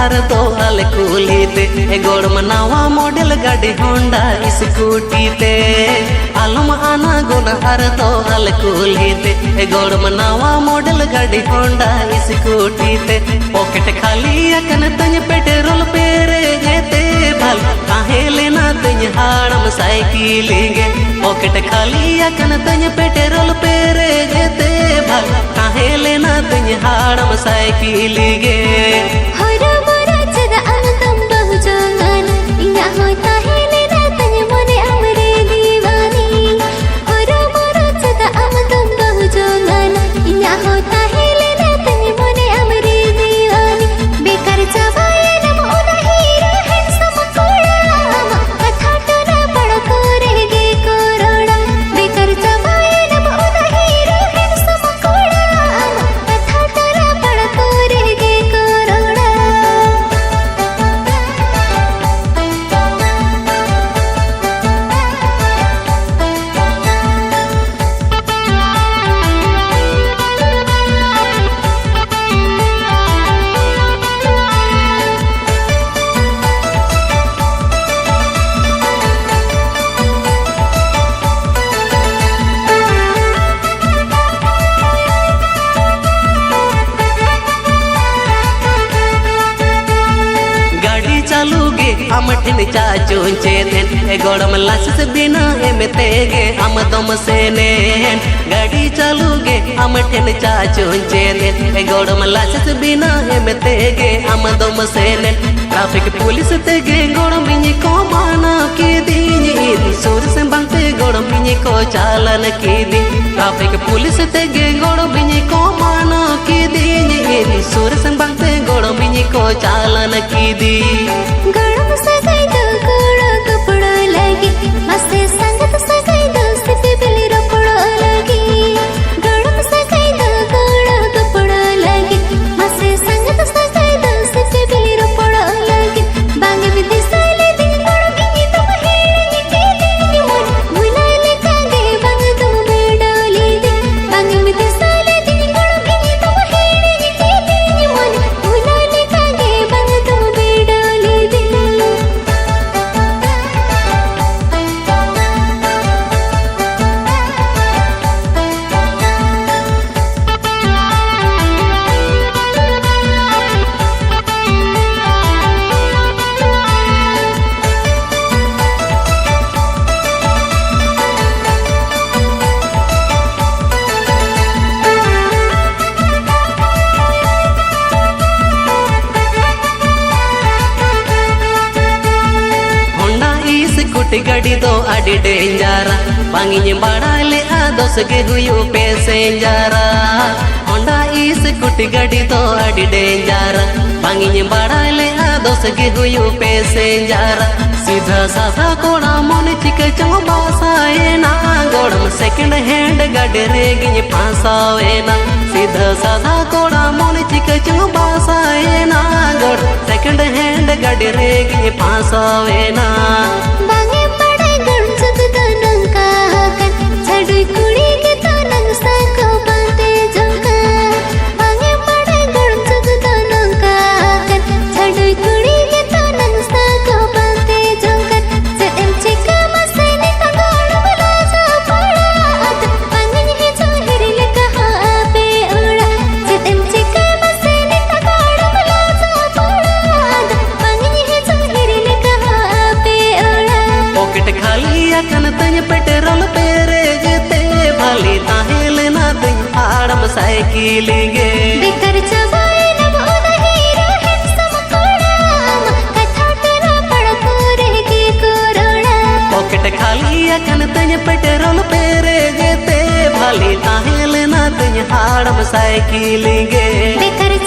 are दो आले कुलीते गोड़ मनावा मॉडल गाड़ी होंडा स्कूटी ते आलम आना गुना आर दो आले कुलीते गोड़ मनावा मॉडल गाड़ी होंडा स्कूटी ते पॉकेट खाली अकन तंज पेट्रोल पेरे जेते भल काहे लेना तंज हाड़म साइकिल गे पॉकेट खाली अकन तंज पेट्रोल पेरे जेते भल काहे लेना तंज हाड़म साइकिल गे अमठिन चाचून चेतन गोड़म लास बिना एमते गे हम दम से नेन गाड़ी चालूगे अमठिन चाचून चेतन गोड़म लास बिना एमते गे हम दम से नेन ट्रैफिक पुलिस ते गे गोड़म बिनी को माना की दी सूर से बंते गोड़म बिनी को चालन की दी ट्रैफिक पुलिस ते गे गोड़म बिनी को माना की दी सूर से बंते गोड़म बिनी को चालन की दी गड़ी दो अड़ी डेंजरा बांगी बड़ा ले दोस के हुयू पैसेंजरा होंडा इस कुटी गड़ी दो अड़ी डेंजरा बांगी बड़ा ले दोस के हुयू पैसेंजरा सीधा साधा कोड़ा मन चिक चौबासाए ना गोड़म सेकंड हैंड गाड़ी रेगी फांसावे ना सीधा साधा कोड़ा मन चिक चौबासाए ना गोड़ सेकंड हैंड गाड़ी रेगी फांसावे ना पेट्रोल पेरे जेते भली ताहे लेना तई आड़म साइकिल गे बेकर चबाए न बोना हीरो हैंडसम कोड़ाम कथा तेरा पड़ कोरे के कोरोना पॉकेट खाली अकन तई पेट्रोल पेरे जेते भली ताहे लेना तई आड़म साइकिल गे बेकर